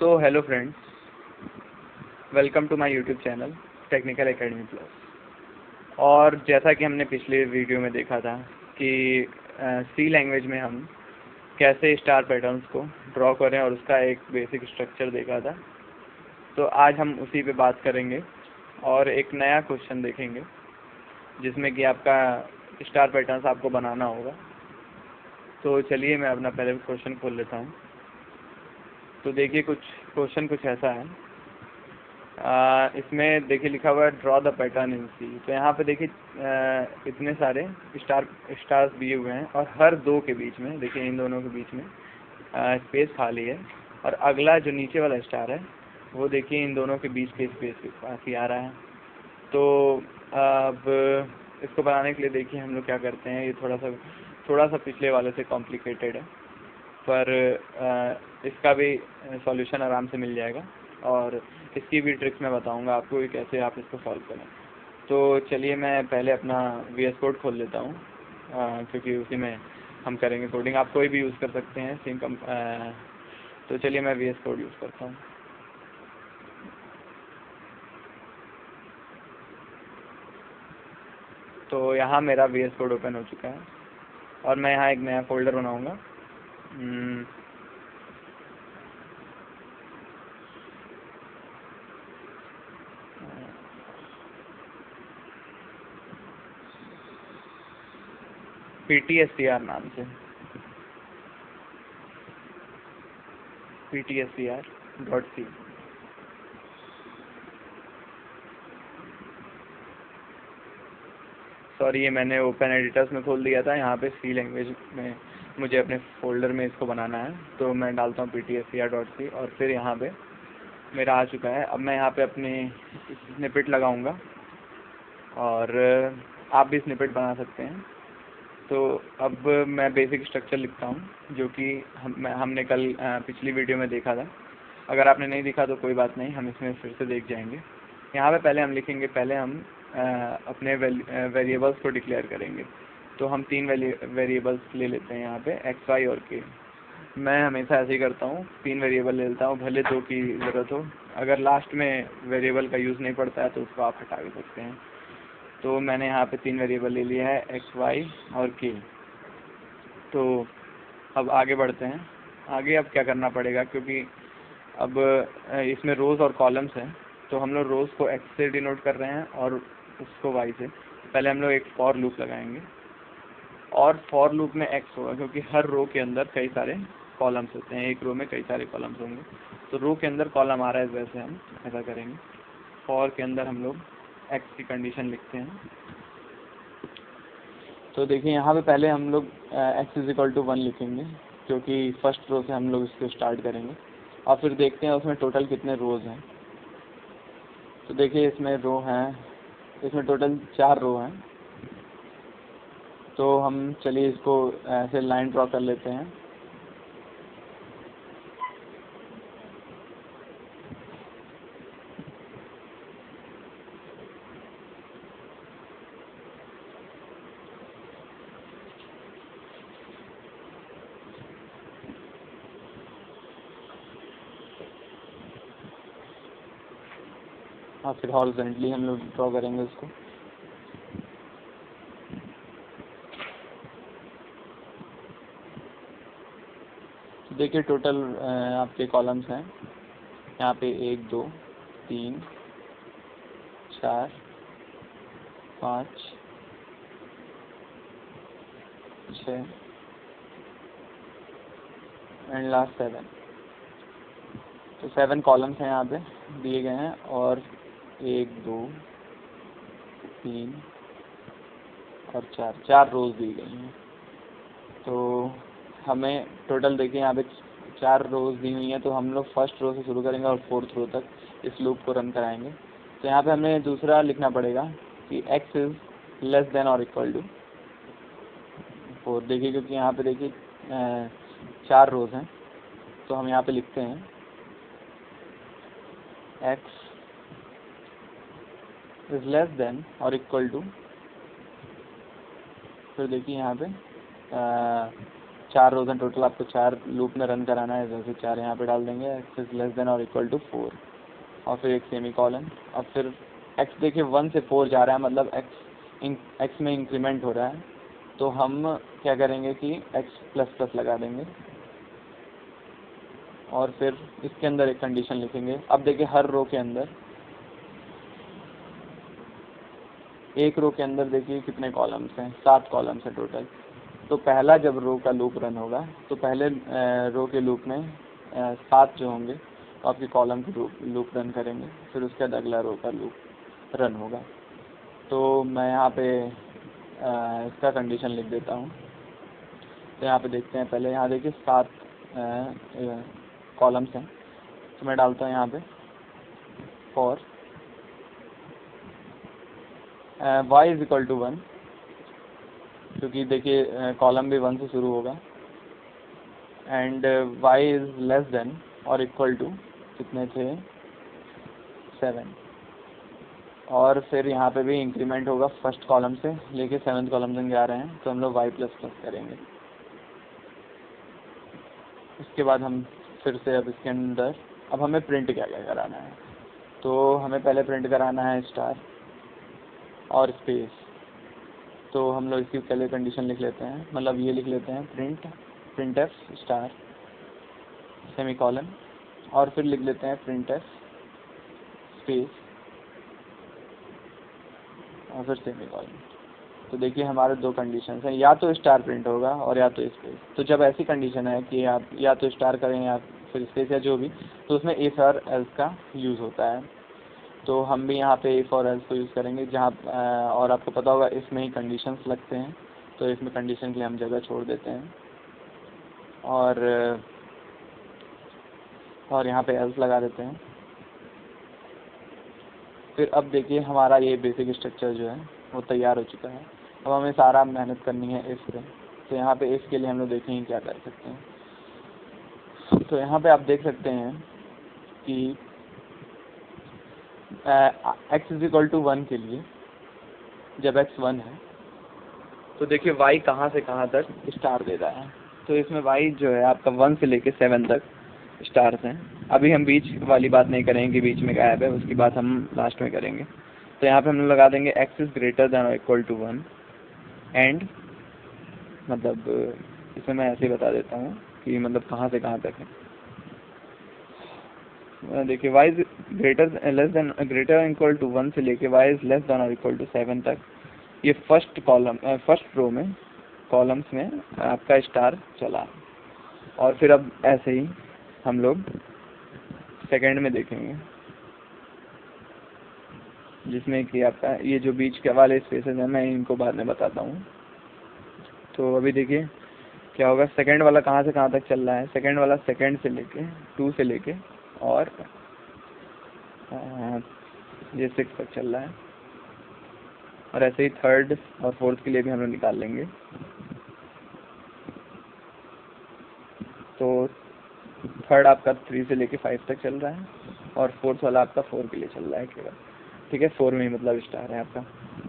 So hello friends, welcome to my YouTube channel Technical Academy Plus. और जैसा कि हमने पिछले वीडियो में देखा था कि सी लैंग्वेज में हम कैसे स्टार पैटर्न्स को ड्रॉ करें और उसका एक बेसिक स्ट्रक्चर देखा था। तो आज हम उसी पे बात करेंगे और एक नया क्वेश्चन देखेंगे जिसमें कि आपका स्टार पैटर्न्स आपको बनाना होगा। तो चलिए मैं अपना पहले क्वेश्चन खोल लेता हूँ। तो देखिए क्वेश्चन कुछ ऐसा है। इसमें देखिए लिखा हुआ है ड्रॉ द पैटर्न इन सी। तो यहाँ पे देखिए इतने सारे स्टार्स दिए हुए हैं और हर दो के बीच में देखिए इन दोनों के बीच में स्पेस खाली है और अगला जो नीचे वाला स्टार है वो देखिए इन दोनों के बीच के स्पेस काफ़ी आ रहा है। तो अब इसको बनाने के लिए देखिए हम लोग क्या करते हैं, ये थोड़ा सा पिछले वाले से कॉम्प्लिकेटेड है, पर इसका भी सॉल्यूशन आराम से मिल जाएगा और इसकी भी ट्रिक्स मैं बताऊंगा आपको कि कैसे आप इसको सॉल्व करें। तो चलिए मैं पहले अपना VS कोड खोल लेता हूँ क्योंकि उसी में हम करेंगे कोडिंग। आप कोई भी यूज़ कर सकते हैं सेम तो चलिए मैं VS कोड यूज़ करता हूँ। तो यहाँ मेरा VS कोड ओपन हो चुका है और मैं यहाँ एक नया फोल्डर बनाऊँगा। PTSTR नाम से, PTSTR.c। सॉरी, ये मैंने ओपन एडिटर्स में खोल दिया था। यहाँ पे सी लैंग्वेज में मुझे अपने फोल्डर में इसको बनाना है, तो मैं डालता हूँ PTSTR.c और फिर यहाँ पे मेरा आ चुका है। अब मैं यहाँ पे अपनी स्निपेट लगाऊंगा और आप भी स्निपेट बना सकते हैं। तो अब मैं बेसिक स्ट्रक्चर लिखता हूँ जो कि हमने कल पिछली वीडियो में देखा था। अगर आपने नहीं देखा तो कोई बात नहीं, हम इसमें फिर से देख जाएंगे। यहाँ पे पहले हम लिखेंगे, पहले हम अपने वेरिएबल्स को डिक्लेयर करेंगे। तो हम 3 वेरिएबल्स ले लेते हैं यहाँ पे, x, y और k। मैं हमेशा ऐसे ही करता हूँ, 3 वेरिएबल ले लेता हूँ, भले 2 की ज़रूरत हो। अगर लास्ट में वेरिएबल का यूज़ नहीं पड़ता है तो उसको आप हटा भी सकते हैं। तो मैंने यहाँ पे 3 वेरिएबल ले लिया है, x, y और k। तो अब आगे बढ़ते हैं। आगे अब क्या करना पड़ेगा, क्योंकि अब इसमें रोज़ और कॉलम्स हैं, तो हम लोग रोज़ को x से डिनोट कर रहे हैं और उसको y से। पहले हम लोग एक फॉर लूप लगाएंगे और फॉर लूप में x होगा क्योंकि हर रो के अंदर कई सारे कॉलम्स होते हैं, एक रो में कई सारे कॉलम्स होंगे। तो रो के अंदर कॉलम आ रहा है, वैसे हम ऐसा करेंगे। फॉर के अंदर हम लोग x की कंडीशन लिखते हैं। तो देखिए यहाँ पे पहले हम लोग x = 1 लिखेंगे क्योंकि फर्स्ट रो से हम लोग इसको स्टार्ट करेंगे और फिर देखते हैं उसमें टोटल कितने रोज़ हैं। तो देखिए इसमें रो हैं, इसमें टोटल 4 रो हैं। तो हम चलिए इसको ऐसे लाइन ड्रॉ कर लेते हैं। और फिर हॉरिजॉन्टली हम लोग ड्रॉ करेंगे उसको। देखिए टोटल आपके कॉलम्स हैं यहाँ पे 1 2 3 4 5 6 एंड लास्ट 7। तो 7 कॉलम्स हैं यहाँ पे दिए गए हैं और 1 2 3 और 4 रोज़ दी गई हैं। तो हमें टोटल देखिए यहाँ पे 4 रोज़ दी हुई हैं, तो हम लोग फर्स्ट रो से शुरू करेंगे और 4th रो तक इस लूप को रन कराएंगे। तो यहाँ पे हमें दूसरा लिखना पड़ेगा कि x < <4। देखिए क्योंकि यहाँ पे देखिए 4 रोज़ हैं, तो हम यहाँ पे लिखते हैं x < <, फिर देखिए यहाँ पे 4 रोज हैं टोटल, आपको 4 लूप में रन कराना है, जैसे 4 यहाँ पे डाल देंगे, x इज लेस देन और इक्वल टू 4 और फिर एक सेमी कॉलन। अब फिर x देखिए 1 से 4 जा रहा है, मतलब x में इंक्रीमेंट हो रहा है, तो हम क्या करेंगे कि x प्लस प्लस लगा देंगे और फिर इसके अंदर एक कंडीशन लिखेंगे। अब देखिए हर रो के अंदर, एक रो के अंदर देखिए कितने कॉलम्स हैं, 7 कॉलम्स हैं टोटल। तो पहला जब रो का लूप रन होगा तो पहले रो के लूप में 7 जो होंगे तो आपके कॉलम के लूप रन करेंगे, फिर उसके बाद अगला रो का लूप रन होगा। तो मैं यहाँ पे इसका कंडीशन लिख देता हूँ। तो यहाँ पे देखते हैं, पहले यहाँ देखिए 7 कॉलम्स हैं, तो मैं डालता हूँ यहाँ पे for y is equal to 1, क्योंकि देखिए कॉलम भी 1 से शुरू होगा, and y is less than और इक्वल टू कितने थे 7, और फिर यहाँ पे भी इंक्रीमेंट होगा फर्स्ट कॉलम से लेके 7th कॉलम तक जा रहे हैं, तो हम लोग y प्लस प्लस करेंगे। उसके बाद हम फिर से अब इसके अंदर अब हमें प्रिंट क्या क्या कराना है, तो हमें पहले प्रिंट कराना है स्टार और स्पेस। तो हम लोग इसकी पहले कंडीशन लिख लेते हैं, मतलब ये लिख लेते हैं print F star semi colon, और फिर लिख लेते हैं प्रिंट एफ स्पेस और फिर सेमी कॉलन। तो देखिए हमारे 2 कंडीशंस हैं, या तो स्टार प्रिंट होगा और या तो स्पेस। तो जब ऐसी कंडीशन है कि आप या तो स्टार करें या फिर स्पेस या जो भी, तो उसमें इफ और एल्स का यूज़ होता है। तो हम भी यहाँ पे इफ और एल्स को यूज़ करेंगे, जहाँ और आपको पता होगा इसमें ही कंडीशंस लगते हैं, तो इसमें कंडीशन के लिए हम जगह छोड़ देते हैं और यहाँ पे एल्स लगा देते हैं। फिर अब देखिए हमारा ये बेसिक स्ट्रक्चर जो है वो तैयार हो चुका है। अब हमें सारा मेहनत करनी है इफ पे। तो यहाँ पे इफ के लिए हम लोग देखेंगे क्या कर सकते हैं। तो यहाँ पे आप देख सकते हैं कि x इज इक्वल टू 1 के लिए जब x 1 है तो देखिए y कहाँ से कहाँ तक स्टार दे रहा है। तो इसमें y जो है आपका 1 से लेके 7 तक स्टार्स हैं। अभी हम बीच वाली बात नहीं करेंगे कि बीच में गायब है, उसकी बात हम लास्ट में करेंगे। तो यहाँ पे हम लोग लगा देंगे x इज ग्रेटर देन और इक्वल टू 1 एंड, मतलब इसे मैं ऐसे ही बता देता हूँ कि मतलब कहाँ से कहाँ तक है। देखिए y is greater equal to 1 से लेके y इज लेस देन और इक्वल टू 7 तक, ये फर्स्ट रो में कॉलम्स में आपका स्टार चला। और फिर अब ऐसे ही हम लोग सेकंड में देखेंगे, जिसमें कि आपका ये जो बीच के वाले स्पेसेस हैं मैं इनको बाद में बताता हूँ। तो अभी देखिए क्या होगा, सेकंड वाला कहाँ से कहाँ तक चल रहा है। सेकंड वाला सेकंड से लेके 2 से लेके और ये 6 तक चल रहा है, और ऐसे ही थर्ड और फोर्थ के लिए भी हम लोग निकाल लेंगे। तो थर्ड आपका 3 से लेके 5 तक चल रहा है और फोर्थ वाला आपका 4 के लिए चल रहा है केवल, ठीक है। 4 में ही मतलब स्टार है आपका।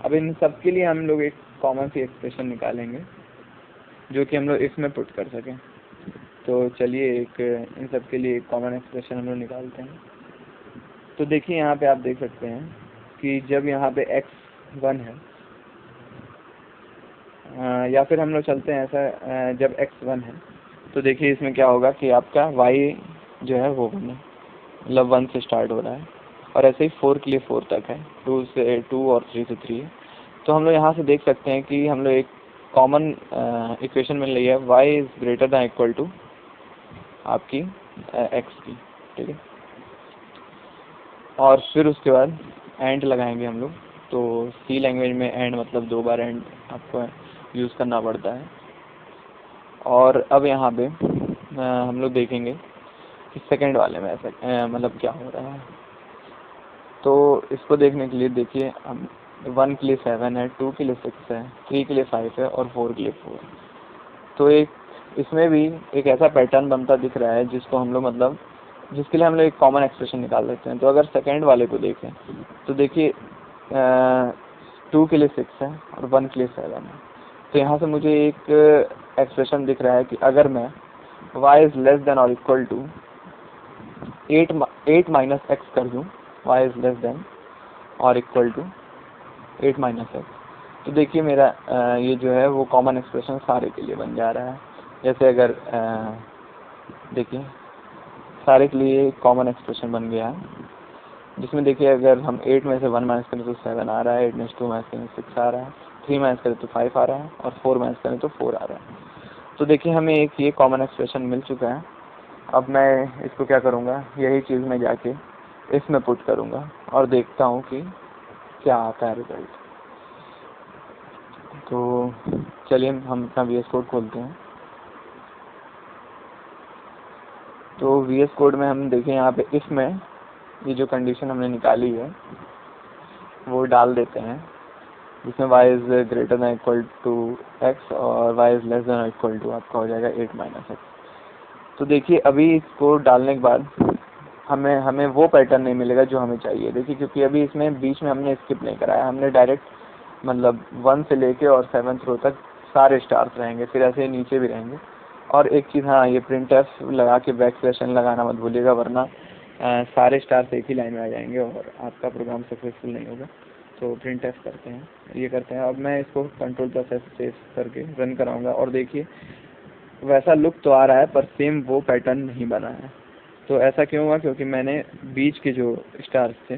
अब इन सब के लिए हम लोग एक कॉमन सी एक्सप्रेशन निकालेंगे जो कि हम लोग इसमें पुट कर सकें। तो चलिए इन सब के लिए एक कॉमन एक्सप्रेशन हम लोग निकालते हैं। तो देखिए यहाँ पे आप देख सकते हैं कि जब यहाँ पे x 1 है, या फिर हम लोग चलते हैं ऐसा, जब x 1 है तो देखिए इसमें क्या होगा कि आपका y जो है वो 1 है, मतलब 1 से स्टार्ट हो रहा है, और ऐसे ही 4 के लिए 4 तक है, 2 से 2 और 3 से 3 है। तो हम लोग यहाँ से देख सकते हैं कि हम लोग एक कॉमन इक्वेशन मिल रही है, y is greater than equal to आपकी x की, ठीक है। और फिर उसके बाद एंड लगाएंगे हम लोग। तो सी लैंग्वेज में एंड मतलब 2 बार एंड आपको यूज़ करना पड़ता है। और अब यहाँ पे हम लोग देखेंगे कि सेकंड वाले में ऐसा मतलब क्या हो रहा है। तो इसको देखने के लिए देखिए, हम 1 के लिए 7 है, 2 के लिए 6 है, 3 के लिए 5 है और 4 के लिए 4। तो इसमें भी एक ऐसा पैटर्न बनता दिख रहा है जिसको हम लोग मतलब जिसके लिए हम लोग एक कॉमन एक्सप्रेशन निकाल सकते हैं। तो अगर सेकंड वाले को देखें तो देखिए 2 के लिए 6 है और 1 के लिए 7 है। तो यहाँ से मुझे एक एक्सप्रेशन दिख रहा है कि अगर मैं y इज़ लेस देन और इक्वल टू 8 माइनस एक्स कर दूँ, y इज़ लेस देन और इक्वल टू 8 माइनस एक्स, तो देखिए मेरा ये जो है वो कॉमन एक्सप्रेशन सारे के लिए बन जा रहा है। जैसे अगर देखिए सारे के लिए कॉमन एक्सप्रेशन बन गया है, जिसमें देखिए अगर हम 8 में से 1 माइनस करें तो 7 आ रहा है, 8 में से 2 माइनस करें तो 6 आ रहा है, 3 माइनस करें तो 5 आ रहा है और 4 माइनस करें तो 4 आ रहा है। तो देखिए हमें एक ये कॉमन एक्सप्रेशन मिल चुका है। अब मैं इसको क्या करूँगा, यही चीज़ मैं जाके इसमें पुट करूँगा और देखता हूँ कि क्या आता है रिजल्ट। तो चलिए हम अपना VS कोड खोलते हैं। तो VS कोड में हम देखें यहाँ पे इसमें ये जो कंडीशन हमने निकाली है वो डाल देते हैं, जिसमें y is greater than equal to x और y is less than equal to आपका हो जाएगा 8 माइनस एक्स। तो देखिए अभी इसको डालने के बाद हमें वो पैटर्न नहीं मिलेगा जो हमें चाहिए। देखिए क्योंकि अभी इसमें बीच में हमने स्किप नहीं कराया, हमने डायरेक्ट मतलब 1 से लेके और 7th रो तक सारे स्टार्स रहेंगे, फिर ऐसे नीचे भी रहेंगे। और एक चीज़, हाँ, ये प्रिंट एफ लगा के बैक स्लैश एन लगाना मत भूलिएगा, वरना सारे स्टार्स एक ही लाइन में आ जाएंगे और आपका प्रोग्राम सक्सेसफुल नहीं होगा। तो प्रिंट एफ करते हैं, ये करते हैं। अब मैं इसको कंट्रोल प्लस एफ सेव करके रन कराऊंगा और देखिए वैसा लुक तो आ रहा है पर सेम वो पैटर्न नहीं बना है। तो ऐसा क्यों हुआ, क्योंकि मैंने बीच के जो स्टार्स थे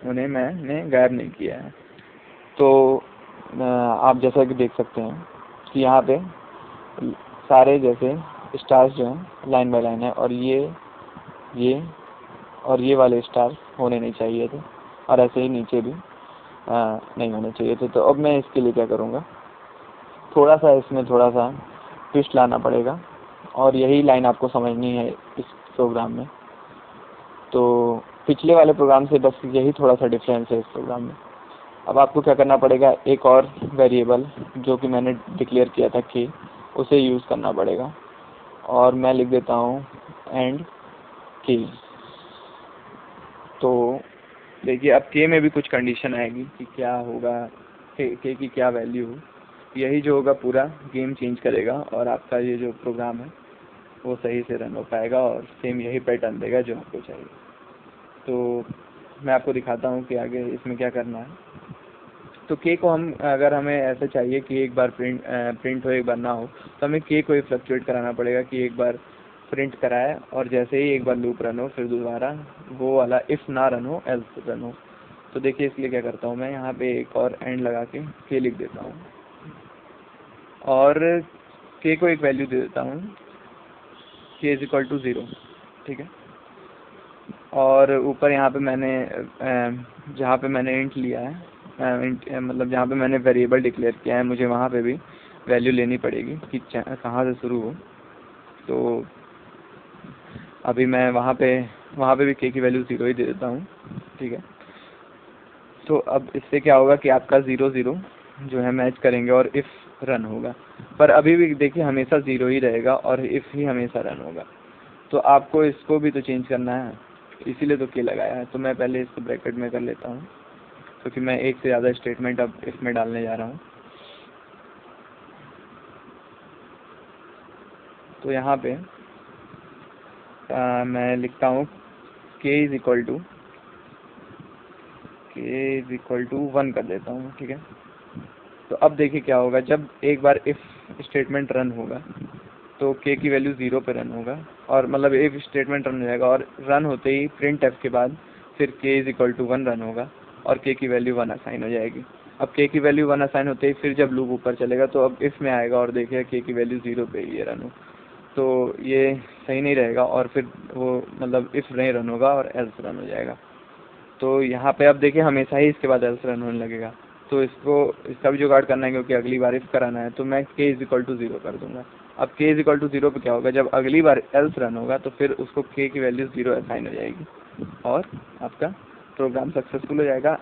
उन्हें मैंने गायब नहीं किया है। तो आप जैसा कि देख सकते हैं कि यहाँ पे सारे जैसे स्टार्स जो हैं लाइन बाय लाइन है और ये और ये वाले स्टार्स होने नहीं चाहिए थे और ऐसे ही नीचे भी नहीं होने चाहिए थे। तो अब मैं इसके लिए क्या करूँगा, थोड़ा सा इसमें थोड़ा सा ट्विस्ट लाना पड़ेगा और यही लाइन आपको समझनी है इस प्रोग्राम में। तो पिछले वाले प्रोग्राम से बस यही थोड़ा सा डिफरेंस है इस प्रोग्राम में। अब आपको क्या करना पड़ेगा, एक और वेरिएबल जो कि मैंने डिक्लेयर किया था कि उसे यूज़ करना पड़ेगा और मैं लिख देता हूँ एंड की। तो देखिए अब के में भी कुछ कंडीशन आएगी कि क्या होगा, के की क्या वैल्यू हो, यही जो होगा पूरा गेम चेंज करेगा और आपका ये जो प्रोग्राम है वो सही से रन हो पाएगा और सेम यही पैटर्न देगा जो आपको चाहिए। तो मैं आपको दिखाता हूँ कि आगे इसमें क्या करना है। तो के को हम अगर हमें ऐसा चाहिए कि एक बार प्रिंट हो एक बार ना हो, तो हमें के को ही फ्लक्चुएट कराना पड़ेगा कि एक बार प्रिंट कराए और जैसे ही एक बार लूप रन हो फिर दोबारा वो वाला इफ़ ना रन हो एल्स रन हो। तो देखिए इसलिए क्या करता हूँ मैं, यहाँ पे एक और एंड लगा के लिख देता हूँ और के को एक वैल्यू दे देता हूँ, के इज इक्वल टू 0, ठीक है। और ऊपर यहाँ पे मैंने जहाँ पे मैंने इंट लिया है, मतलब जहाँ पे मैंने वेरिएबल डिक्लेयर किया है, मुझे वहाँ पे भी वैल्यू लेनी पड़ेगी कि कहाँ से शुरू हो। तो अभी मैं वहाँ पे भी के की वैल्यू 0 ही दे देता हूँ, ठीक है। तो अब इससे क्या होगा कि आपका 0 0 जो है मैच करेंगे और इफ़ रन होगा, पर अभी भी देखिए हमेशा 0 ही रहेगा और इफ़ ही हमेशा रन होगा। तो आपको इसको भी तो चेंज करना है, इसीलिए तो के लगाया है। तो मैं पहले इसको ब्रैकेट में कर लेता हूँ क्योंकि मैं एक से ज़्यादा स्टेटमेंट अब इसमें डालने जा रहा हूँ। तो यहाँ पे मैं लिखता हूँ के इज़ इक्वल टू 1 कर देता हूँ, ठीक है। तो अब देखिए क्या होगा, जब एक बार इफ़ स्टेटमेंट रन होगा तो के की वैल्यू 0 पे रन होगा और मतलब इफ स्टेटमेंट रन हो जाएगा और रन होते ही प्रिंट एफ के बाद फिर के इज इक्वल टू 1 रन होगा और के की वैल्यू 1 असाइन हो जाएगी। अब के की वैल्यू 1 असाइन होते ही फिर जब लूप ऊपर चलेगा तो अब इफ़ में आएगा और देखिए के की वैल्यू 0 पे ही रन हो, तो ये सही नहीं रहेगा और फिर वो मतलब इफ़ नहीं रन होगा और एल्स रन हो जाएगा। तो यहाँ पे अब देखिए हमेशा ही इसके बाद एल्स रन होने लगेगा। तो इसका भी जुगाड़ करना है क्योंकि अगली बार इफ़ कराना है, तो मैं के इज इक्वल टू 0 कर दूँगा। अब के इज इक्वल टू 0 पे क्या होगा, जब अगली बार एल्स रन होगा तो फिर उसको के की वैल्यू 0 असाइन हो जाएगी और आपका प्रोग्राम सक्सेसफुल हो जाएगा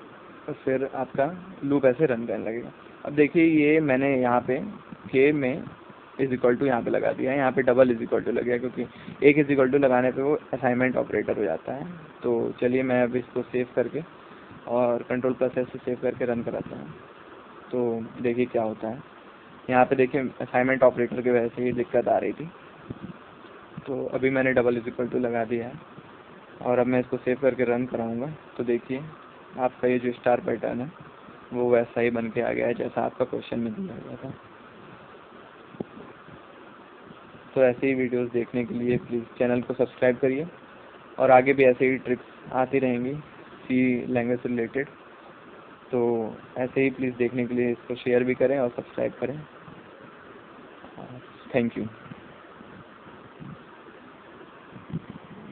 और फिर आपका लूप ऐसे रन करने लगेगा। अब देखिए ये मैंने यहाँ पे के में इज इक्वल टू यहाँ पे लगा दिया है, यहाँ पे डबल इज इक्वल टू लग गया क्योंकि एक इज इक्वल टू लगाने पे वो असाइनमेंट ऑपरेटर हो जाता है। तो चलिए मैं अब इसको सेव करके और कंट्रोल प्लस एस से सेव करके रन कराता हूँ। तो देखिए क्या होता है, यहाँ पे देखिए असाइनमेंट ऑपरेटर की वजह से ही दिक्कत आ रही थी। तो अभी मैंने डबल इज इक्वल टू लगा दिया है और अब मैं इसको सेव करके रन कराऊंगा। तो देखिए आपका ये जो स्टार पैटर्न है वो वैसा ही बन के आ गया है जैसा आपका क्वेश्चन में दिया गया था। तो ऐसे ही वीडियोस देखने के लिए प्लीज़ चैनल को सब्सक्राइब करिए और आगे भी ऐसे ही ट्रिक्स आती रहेंगी सी लैंग्वेज से रिलेटेड। तो ऐसे ही प्लीज़ देखने के लिए इसको शेयर भी करें और सब्सक्राइब करें। Thank you.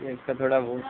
ये इसका थोड़ा वो